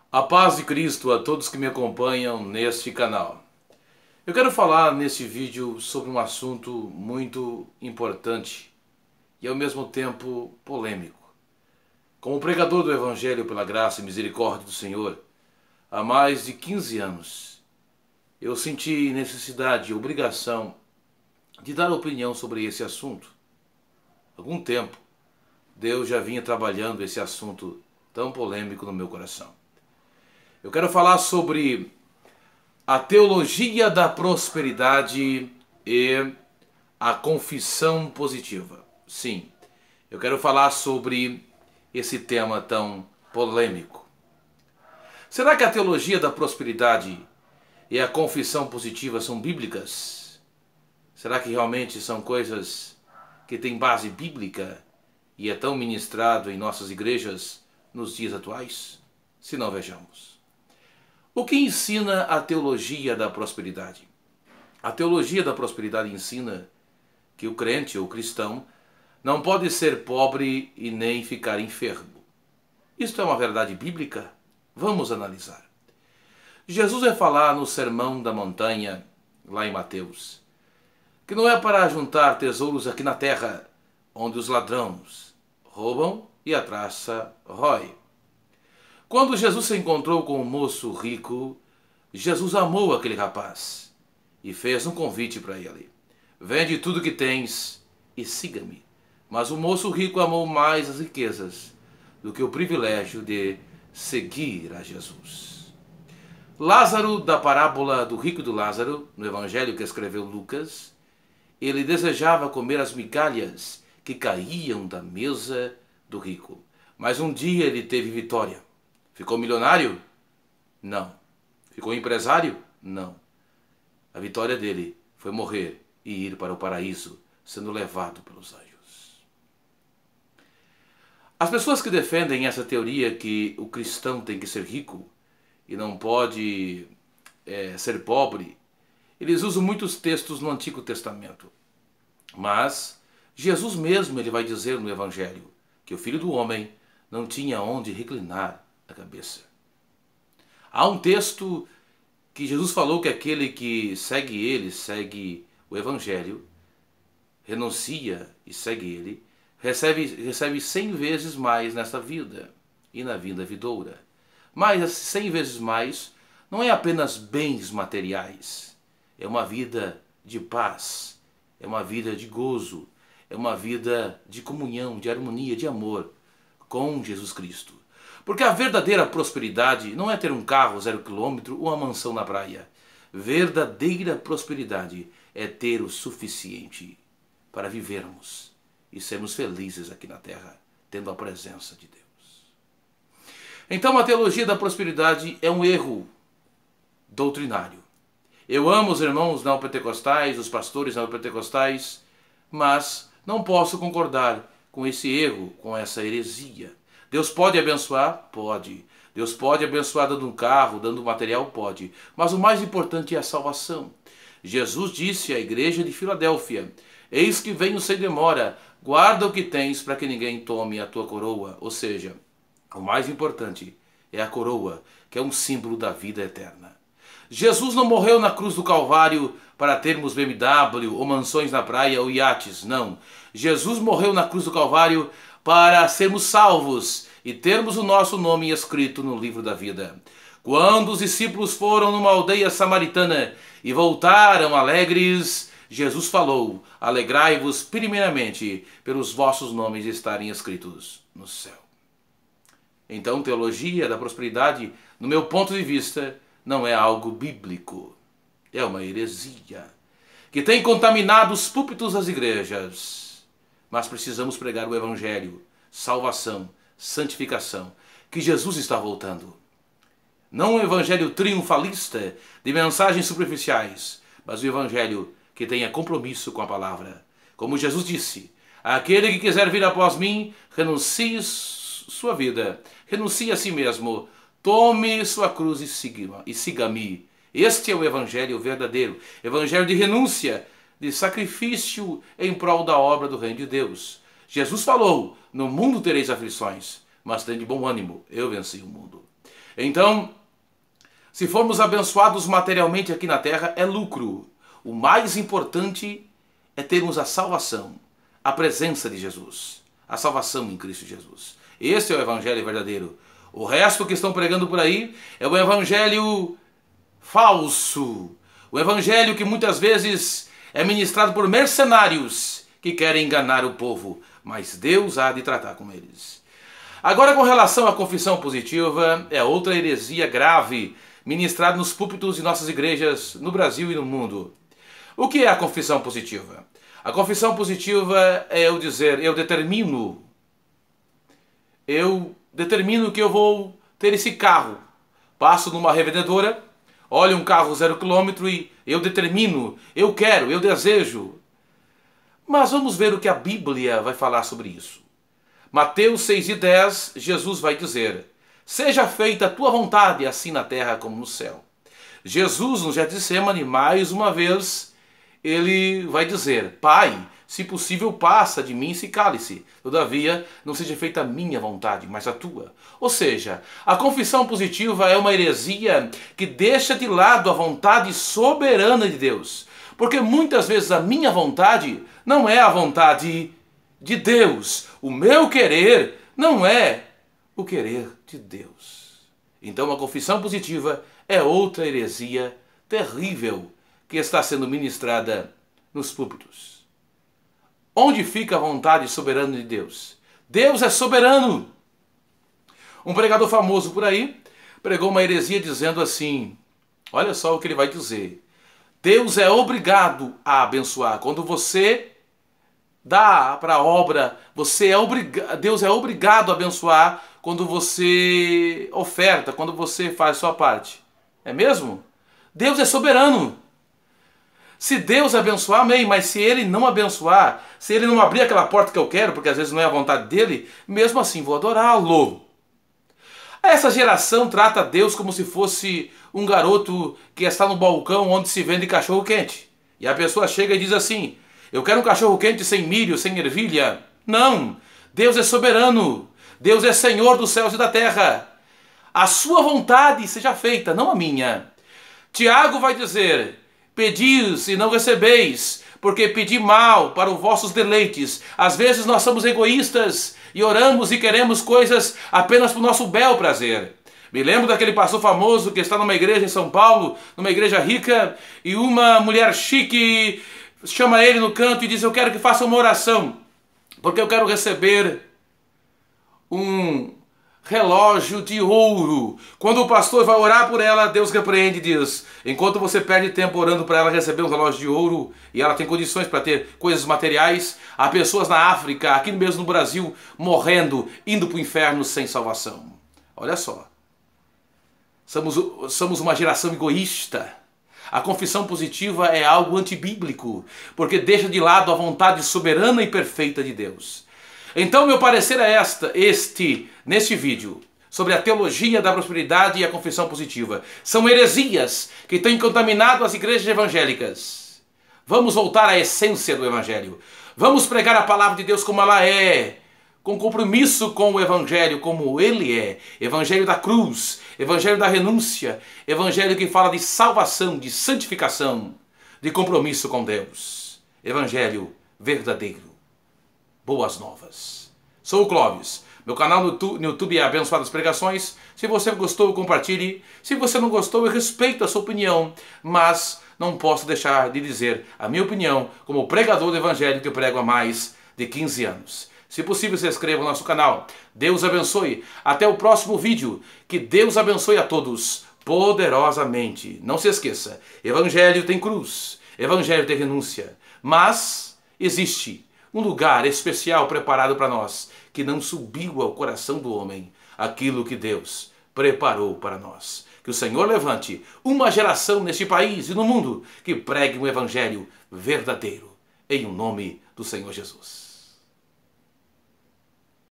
A paz de Cristo a todos que me acompanham neste canal. Eu quero falar neste vídeo sobre um assunto muito importante e ao mesmo tempo polêmico. Como pregador do Evangelho pela graça e misericórdia do Senhor, há mais de 15 anos, eu senti necessidade e obrigação de dar opinião sobre esse assunto. Há algum tempo, Deus já vinha trabalhando esse assunto tão polêmico no meu coração. Eu quero falar sobre a teologia da prosperidade e a confissão positiva. Sim, eu quero falar sobre esse tema tão polêmico. Será que a teologia da prosperidade e a confissão positiva são bíblicas? Será que realmente são coisas que têm base bíblica e é tão ministrado em nossas igrejas nos dias atuais? Se não, vejamos. O que ensina a teologia da prosperidade? A teologia da prosperidade ensina que o crente ou cristão não pode ser pobre e nem ficar enfermo. Isto é uma verdade bíblica? Vamos analisar. Jesus vai falar no Sermão da Montanha, lá em Mateus, que não é para juntar tesouros aqui na terra, onde os ladrões roubam e a traça rói. Quando Jesus se encontrou com o moço rico, Jesus amou aquele rapaz e fez um convite para ele. Vende tudo que tens e siga-me. Mas o moço rico amou mais as riquezas do que o privilégio de seguir a Jesus. Lázaro, da parábola do rico e do Lázaro, no evangelho que escreveu Lucas, ele desejava comer as migalhas que caíam da mesa do rico. Mas um dia ele teve vitória. Ficou milionário? Não. Ficou empresário? Não. A vitória dele foi morrer e ir para o paraíso, sendo levado pelos anjos. As pessoas que defendem essa teoria que o cristão tem que ser rico e não pode ser pobre, eles usam muitos textos no Antigo Testamento. Mas Jesus mesmo ele vai dizer no Evangelho que o Filho do Homem não tinha onde reclinar a cabeça. Há um texto que Jesus falou que aquele que segue ele, segue o Evangelho, renuncia e segue ele, recebe 100 vezes mais nesta vida e na vida vindoura. Mas 100 vezes mais não é apenas bens materiais, é uma vida de paz, é uma vida de gozo, é uma vida de comunhão, de harmonia, de amor com Jesus Cristo. Porque a verdadeira prosperidade não é ter um carro 0 km ou uma mansão na praia. Verdadeira prosperidade é ter o suficiente para vivermos e sermos felizes aqui na terra, tendo a presença de Deus. Então a teologia da prosperidade é um erro doutrinário. Eu amo os irmãos neopentecostais, os pastores neopentecostais, mas não posso concordar com esse erro, com essa heresia. Deus pode abençoar? Pode. Deus pode abençoar dando um carro, dando material? Pode. Mas o mais importante é a salvação. Jesus disse à igreja de Filadélfia: eis que venho sem demora, guarda o que tens para que ninguém tome a tua coroa. Ou seja, o mais importante é a coroa, que é um símbolo da vida eterna. Jesus não morreu na cruz do Calvário para termos BMW ou mansões na praia ou iates, não. Jesus morreu na cruz do Calvário para sermos salvos e termos o nosso nome escrito no livro da vida. Quando os discípulos foram numa aldeia samaritana e voltaram alegres, Jesus falou: alegrai-vos primeiramente pelos vossos nomes estarem escritos no céu. Então, teologia da prosperidade, no meu ponto de vista, não é algo bíblico. É uma heresia que tem contaminado os púlpitos das igrejas. Mas precisamos pregar o Evangelho, salvação, santificação, que Jesus está voltando. Não um Evangelho triunfalista de mensagens superficiais, mas o Evangelho que tenha compromisso com a palavra. Como Jesus disse: aquele que quiser vir após mim, renuncie sua vida, renuncie a si mesmo, tome sua cruz e siga-me. Este é o Evangelho verdadeiro, Evangelho de renúncia, de sacrifício em prol da obra do reino de Deus. Jesus falou: no mundo tereis aflições, mas tem de bom ânimo, eu venci o mundo. Então, se formos abençoados materialmente aqui na terra, é lucro. O mais importante é termos a salvação, a presença de Jesus, a salvação em Cristo Jesus. Esse é o evangelho verdadeiro. O resto que estão pregando por aí é o evangelho falso. O evangelho que muitas vezes é ministrado por mercenários que querem enganar o povo, mas Deus há de tratar com eles. Agora, com relação à confissão positiva, é outra heresia grave ministrada nos púlpitos de nossas igrejas no Brasil e no mundo. O que é a confissão positiva? A confissão positiva é eu dizer, eu determino que eu vou ter esse carro. Passo numa revendedora, olho um carro 0 km e eu determino, eu quero, eu desejo. Mas vamos ver o que a Bíblia vai falar sobre isso. Mateus 6:10, Jesus vai dizer: seja feita a tua vontade, assim na terra como no céu. Jesus, no Getsemane, mais uma vez, ele vai dizer: Pai, se possível, passa de mim esse cálice. Todavia, não seja feita a minha vontade, mas a tua. Ou seja, a confissão positiva é uma heresia que deixa de lado a vontade soberana de Deus. Porque muitas vezes a minha vontade não é a vontade de Deus. O meu querer não é o querer de Deus. Então a confissão positiva é outra heresia terrível que está sendo ministrada nos púlpitos. Onde fica a vontade soberana de Deus? Deus é soberano. Um pregador famoso por aí pregou uma heresia dizendo assim, olha só o que ele vai dizer: Deus é obrigado a abençoar. Quando você dá para a obra, Deus é obrigado a abençoar quando você oferta, quando você faz a sua parte. É mesmo? Deus é soberano. Se Deus abençoar, amém, mas se Ele não abençoar, se Ele não abrir aquela porta que eu quero, porque às vezes não é a vontade dEle, mesmo assim vou adorá-lo. Essa geração trata Deus como se fosse um garoto que está no balcão onde se vende cachorro quente. E a pessoa chega e diz assim: eu quero um cachorro quente sem milho, sem ervilha. Não, Deus é soberano. Deus é Senhor dos céus e da terra. A sua vontade seja feita, não a minha. Tiago vai dizer: pedis e não recebeis, porque pedi mal para os vossos deleites. Às vezes nós somos egoístas e oramos e queremos coisas apenas para o nosso bel prazer. Me lembro daquele pastor famoso que está numa igreja em São Paulo, numa igreja rica, e uma mulher chique chama ele no canto e diz: eu quero que faça uma oração, porque eu quero receber um relógio de ouro. Quando o pastor vai orar por ela, Deus repreende e diz: enquanto você perde tempo orando para ela receber um relógio de ouro, e ela tem condições para ter coisas materiais, há pessoas na África, aqui mesmo no Brasil, morrendo, indo para o inferno sem salvação. Olha só. Somos uma geração egoísta. A confissão positiva é algo antibíblico, porque deixa de lado a vontade soberana e perfeita de Deus. Então, meu parecer é neste vídeo, sobre a teologia da prosperidade e a confissão positiva. São heresias que têm contaminado as igrejas evangélicas. Vamos voltar à essência do evangelho. Vamos pregar a palavra de Deus como ela é, com compromisso com o evangelho como ele é. Evangelho da cruz, evangelho da renúncia, evangelho que fala de salvação, de santificação, de compromisso com Deus. Evangelho verdadeiro. Boas novas. Sou o Clóvis. Meu canal no YouTube é Abençoadas Pregações. Se você gostou, compartilhe. Se você não gostou, eu respeito a sua opinião, mas não posso deixar de dizer a minha opinião como pregador do evangelho que eu prego há mais de 15 anos. Se possível, se inscreva no nosso canal. Deus abençoe. Até o próximo vídeo. Que Deus abençoe a todos poderosamente. Não se esqueça, evangelho tem cruz, evangelho tem renúncia, mas existe um lugar especial preparado para nós, que não subiu ao coração do homem aquilo que Deus preparou para nós. Que o Senhor levante uma geração neste país e no mundo que pregue um evangelho verdadeiro, em nome do Senhor Jesus.